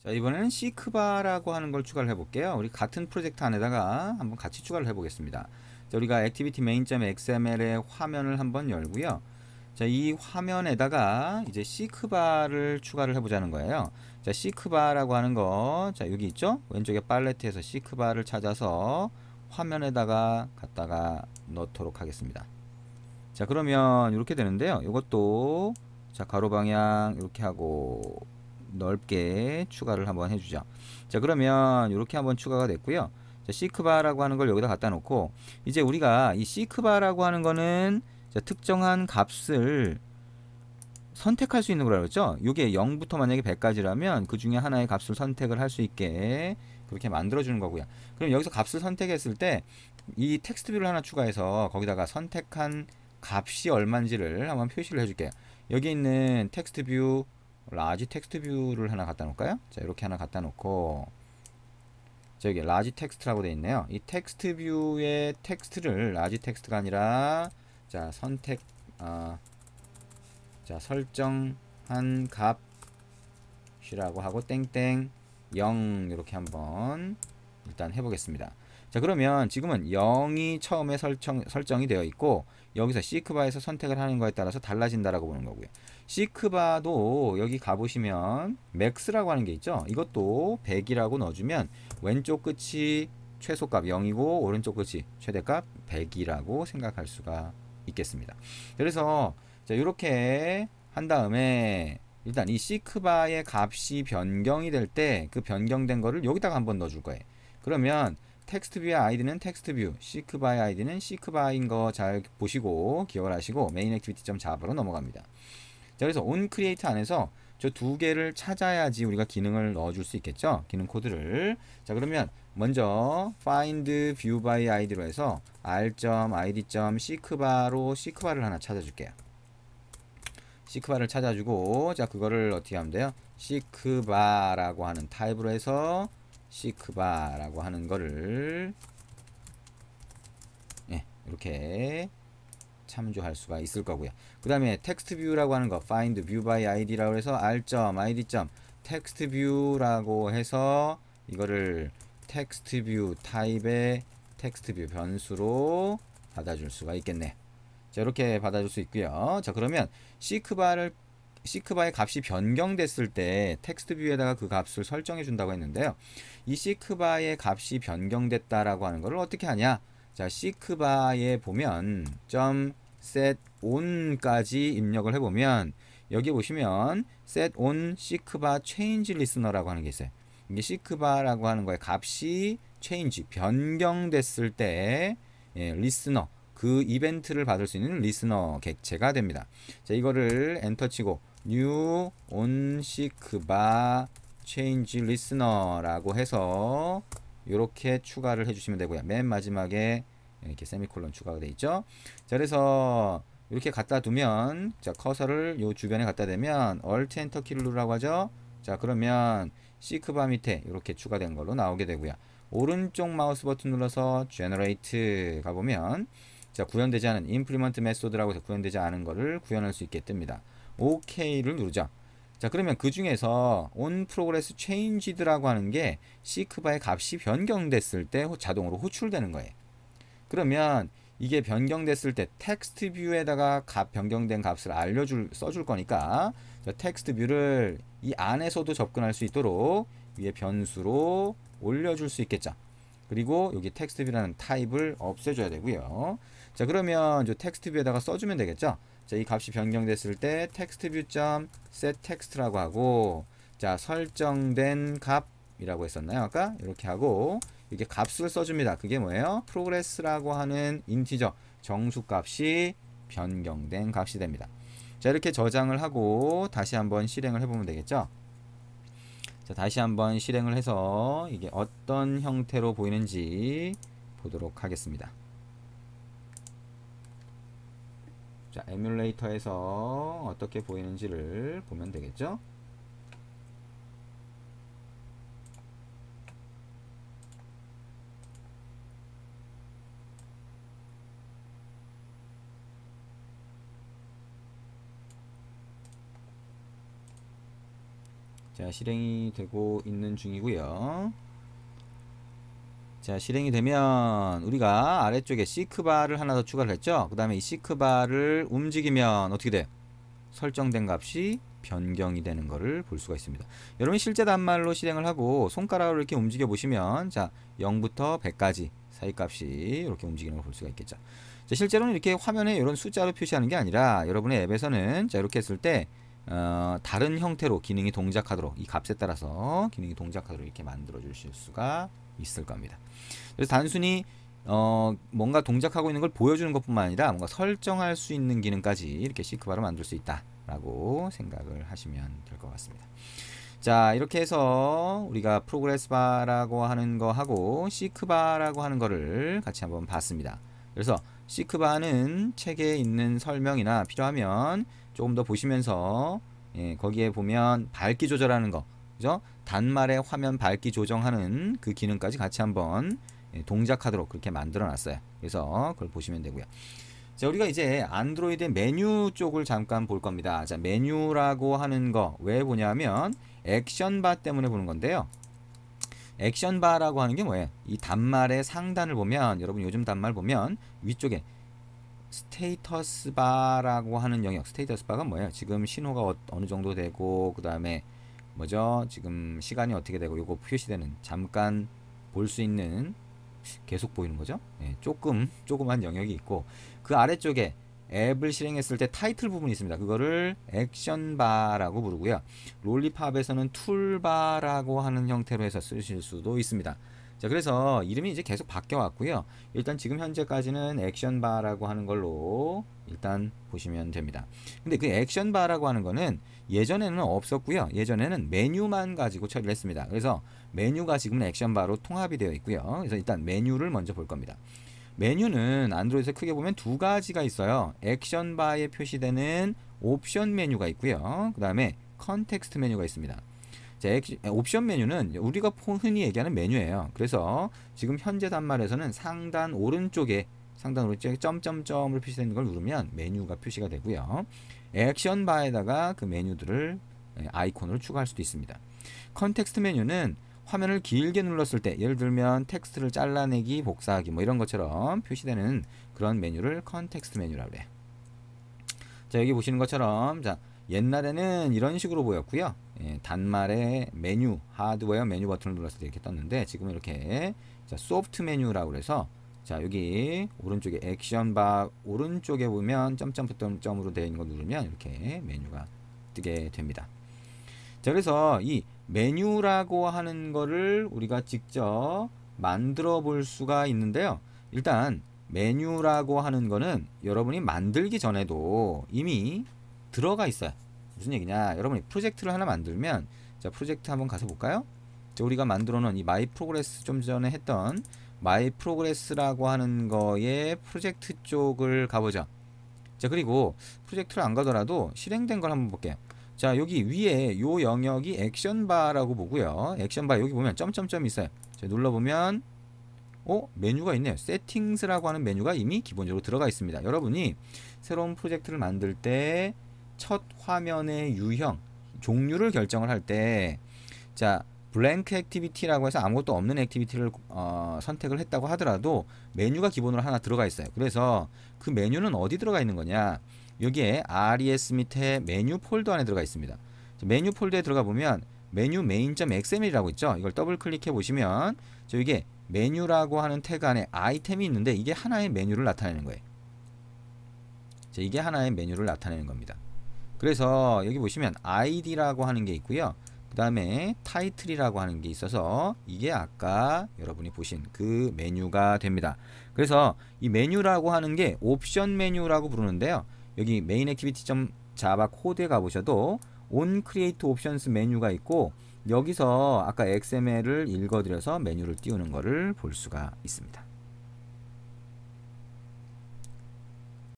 자, 이번에는 시크바라고 하는 걸 추가를 해볼게요. 우리 같은 프로젝트 안에다가 한번 같이 추가를 해보겠습니다. 자, 우리가 activity main.xml의 화면을 한번 열고요. 자, 이 화면에다가 이제 시크바를 추가를 해보자는 거예요. 자, 시크바라고 하는 거, 자, 여기 있죠? 왼쪽에 팔레트에서 시크바를 찾아서 화면에다가 갖다가 넣도록 하겠습니다. 자, 그러면 이렇게 되는데요. 이것도 자, 가로 방향 이렇게 하고 넓게 추가를 한번 해주죠. 자, 그러면 이렇게 한번 추가가 됐고요. 자, 시크바라고 하는 걸 여기다 갖다 놓고 이제 우리가 이 시크바라고 하는 거는 자, 특정한 값을 선택할 수 있는 거라고 했죠. 이게 0부터 만약에 100까지라면 그 중에 하나의 값을 선택을 할 수 있게 그렇게 만들어 주는 거고요. 그럼 여기서 값을 선택했을 때 이 텍스트 뷰를 하나 추가해서 거기다가 선택한 값이 얼마인지를 한번 표시를 해줄게요. 여기 있는 텍스트 뷰 라지 텍스트 뷰를 하나 갖다 놓을까요? 자, 이렇게 하나 갖다 놓고 저기 라지 텍스트라고 되어 있네요. 이 텍스트 뷰의 텍스트를 라지 텍스트가 아니라 자, 선택 자, 설정한 값이라고 하고 땡땡 0 이렇게 한번 일단 해보겠습니다. 자, 그러면 지금은 0이 처음에 설정이 되어 있고 여기서 시크바에서 선택을 하는 거에 따라서 달라진다라고 보는 거고요. 시크바도 여기 가보시면 맥스라고 하는 게 있죠. 이것도 100이라고 넣어주면 왼쪽 끝이 최소값 0이고 오른쪽 끝이 최대값 100이라고 생각할 수가 있겠습니다. 그래서 자, 이렇게 한 다음에 일단 이 시크바의 값이 변경이 될 때 그 변경된 거를 여기다가 한번 넣어줄 거예요. 그러면 텍스트뷰의 아이디는 텍스트뷰, 시크바의 아이디는 시크바인 거 잘 보시고 기억을 하시고 메인 액티비티.java로 넘어갑니다. 자, 그래서 onCreate 안에서 저 두 개를 찾아야지 우리가 기능을 넣어줄 수 있겠죠. 기능 코드를. 자, 그러면 먼저 find view by id로 해서 r.id.시크바로 시크바를 하나 찾아줄게요. 시크바를 찾아주고 자, 그거를 어떻게 하면 돼요? 시크바라고 하는 타입으로 해서 시크바라고 하는 거를 예, 이렇게 참조할 수가 있을 거고요. 그 다음에 텍스트 뷰라고 하는 거 find view by id라고 해서 r.id. 텍스트 뷰라고 해서 이거를 텍스트 뷰 타입의 텍스트 뷰 변수로 받아줄 수가 있겠네. 자, 이렇게 받아줄 수 있고요. 자, 그러면 시크바의 값이 변경됐을 때 텍스트 뷰에다가 그 값을 설정해 준다고 했는데요. 이 시크바의 값이 변경됐다라고 하는 것을 어떻게 하냐? 자, 시크바에 보면 set on까지 입력을 해보면 여기 보시면 set on 시크바 change listener라고 하는 게 있어요. 이게 시크바라고 하는 거에 값이 change 변경됐을 때 예, 리스너 그 이벤트를 받을 수 있는 리스너 객체가 됩니다. 자, 이거를 엔터 치고 new on 시크바 change listener라고 해서 이렇게 추가를 해주시면 되고요. 맨 마지막에 이렇게 세미콜론 추가가 되어 있죠. 자, 그래서 이렇게 갖다 두면 자, 커서를 요 주변에 갖다 대면 Alt 엔터 키를 누르라고 하죠. 자, 그러면 시크바 밑에 이렇게 추가된 걸로 나오게 되고요. 오른쪽 마우스 버튼 눌러서 Generate 가보면 자, 구현되지 않은 Implement Method라고 해서 구현되지 않은 거를 구현할 수 있게 뜹니다. OK를 누르죠. 자, 그러면 그 중에서 on progress changed라고 하는 게 시크바의 값이 변경됐을 때 자동으로 호출되는 거예요. 그러면 이게 변경됐을 때 텍스트 뷰에다가 변경된 값을 써줄 거니까 텍스트 뷰를 이 안에서도 접근할 수 있도록 위에 변수로 올려줄 수 있겠죠. 그리고 여기 텍스트 뷰라는 타입을 없애줘야 되고요. 자, 그러면 저 텍스트 뷰에다가 써주면 되겠죠. 자, 이 값이 변경됐을 때 텍스트 뷰.set 텍스트라고 하고 자, 설정된 값이라고 했었나요? 아까 이렇게 하고 이게 값을 써줍니다. 그게 뭐예요? 프로그레스라고 하는 인티저 정수값이 변경된 값이 됩니다. 자, 이렇게 저장을 하고 다시 한번 실행을 해보면 되겠죠. 자, 다시 한번 실행을 해서 이게 어떤 형태로 보이는지 보도록 하겠습니다. 자, 에뮬레이터에서 어떻게 보이는지를 보면 되겠죠. 자, 실행이 되고 있는 중이고요. 자, 실행이 되면 우리가 아래쪽에 시크바를 하나 더 추가를 했죠. 그 다음에 이 시크바를 움직이면 어떻게 돼요? 설정된 값이 변경이 되는 것을 볼 수가 있습니다. 여러분이 실제 단말로 실행을 하고 손가락으로 이렇게 움직여 보시면, 자, 0부터 100까지 사이 값이 이렇게 움직이는 걸 볼 수가 있겠죠. 자, 실제로는 이렇게 화면에 이런 숫자로 표시하는 게 아니라 여러분의 앱에서는, 자, 이렇게 했을 때 다른 형태로 기능이 동작하도록, 이 값에 따라서 기능이 동작하도록 이렇게 만들어 주실 수가 있을 겁니다. 그래서 단순히 뭔가 동작하고 있는 걸 보여주는 것뿐만 아니라 뭔가 설정할 수 있는 기능까지 이렇게 시크바로 만들 수 있다 라고 생각을 하시면 될 것 같습니다. 자, 이렇게 해서 우리가 프로그레스 바라고 하는 거 하고 시크바라고 하는 거를 같이 한번 봤습니다. 그래서 시크바는 책에 있는 설명이나 필요하면 조금 더 보시면서, 거기에 보면 밝기 조절하는 거, 그죠? 단말의 화면 밝기 조정하는 그 기능까지 같이 한번 동작하도록 그렇게 만들어 놨어요. 그래서 그걸 보시면 되고요. 자, 우리가 이제 안드로이드 메뉴 쪽을 잠깐 볼 겁니다. 자, 메뉴라고 하는 거 왜 보냐면 액션바 때문에 보는 건데요. 액션바라고 하는 게 뭐예요? 이 단말의 상단을 보면, 여러분 요즘 단말 보면 위쪽에 스테이터스 바라고 하는 영역, 스테이터스 바가 뭐예요? 지금 신호가 어느 정도 되고, 그 다음에 뭐죠? 지금 시간이 어떻게 되고, 요거 표시되는, 잠깐 볼 수 있는, 계속 보이는 거죠. 조그만 영역이 있고, 그 아래쪽에 앱을 실행했을 때 타이틀 부분이 있습니다. 그거를 액션바라고 부르고요. 롤리팝에서는 툴바라고 하는 형태로 해서 쓰실 수도 있습니다. 자, 그래서 이름이 이제 계속 바뀌어 왔고요. 일단 지금 현재까지는 액션바라고 하는 걸로 일단 보시면 됩니다. 근데 그 액션바라고 하는 거는 예전에는 없었고요. 예전에는 메뉴만 가지고 처리를 했습니다. 그래서 메뉴가 지금은 액션바로 통합이 되어 있고요. 그래서 일단 메뉴를 먼저 볼 겁니다. 메뉴는 안드로이드에서 크게 보면 두 가지가 있어요. 액션바에 표시되는 옵션 메뉴가 있고요. 그 다음에 컨텍스트 메뉴가 있습니다. 자, 옵션 메뉴는 우리가 흔히 얘기하는 메뉴예요. 그래서 지금 현재 단말에서는 상단 오른쪽에 점점점으로 표시되는 걸 누르면 메뉴가 표시가 되고요. 액션 바에다가 그 메뉴들을 아이콘으로 추가할 수도 있습니다. 컨텍스트 메뉴는 화면을 길게 눌렀을 때, 예를 들면 텍스트를 잘라내기, 복사하기 뭐 이런 것처럼 표시되는 그런 메뉴를 컨텍스트 메뉴라고 그래요. 자, 여기 보시는 것처럼, 자, 옛날에는 이런 식으로 보였고요. 단말에 메뉴, 하드웨어 메뉴 버튼을 눌렀을 때 이렇게 떴는데, 지금은 이렇게, 자, 소프트 메뉴라고 그래서, 자, 여기 오른쪽에 액션바 오른쪽에 보면 점점점으로 되어 있는 거 누르면 이렇게 메뉴가 뜨게 됩니다. 자, 그래서 이 메뉴라고 하는 거를 우리가 직접 만들어 볼 수가 있는데요. 일단 메뉴라고 하는 거는 여러분이 만들기 전에도 이미 들어가 있어요. 무슨 얘기냐? 여러분이 프로젝트를 하나 만들면, 자, 프로젝트 한번 가서 볼까요? 자, 우리가 만들어 놓은 이 마이 프로그레스, 좀 전에 했던 마이 프로그레스라고 하는 거의 프로젝트 쪽을 가보죠. 자, 그리고 프로젝트를 안 가더라도 실행된 걸 한번 볼게요. 자, 여기 위에 요 영역이 액션바라고 보고요. 액션바 여기 보면 점점점이 있어요. 자, 눌러보면 메뉴가 있네요. 세팅스라고 하는 메뉴가 이미 기본적으로 들어가 있습니다. 여러분이 새로운 프로젝트를 만들 때 첫 화면의 유형, 종류를 결정을 할 때, 자, 블랭크 액티비티라고 해서 아무것도 없는 액티비티를 선택을 했다고 하더라도 메뉴가 기본으로 하나 들어가 있어요. 그래서 그 메뉴는 어디 들어가 있는 거냐? 여기에 RES 밑에 메뉴 폴더 안에 들어가 있습니다. 메뉴 폴더에 들어가 보면 메뉴 main.xml이라고 있죠. 이걸 더블 클릭해 보시면 이게 메뉴라고 하는 태그 안에 아이템이 있는데, 이게 하나의 메뉴를 나타내는 거예요. 자, 이게 하나의 메뉴를 나타내는 겁니다. 그래서 여기 보시면 ID라고 하는 게 있고요. 그 다음에 타이틀이라고 하는 게 있어서 이게 아까 여러분이 보신 그 메뉴가 됩니다. 그래서 이 메뉴라고 하는 게 옵션 메뉴라고 부르는데요. 여기 메인 액티비티 자바 코드에 가보셔도 on create options 메뉴가 있고, 여기서 아까 XML을 읽어드려서 메뉴를 띄우는 거를 볼 수가 있습니다.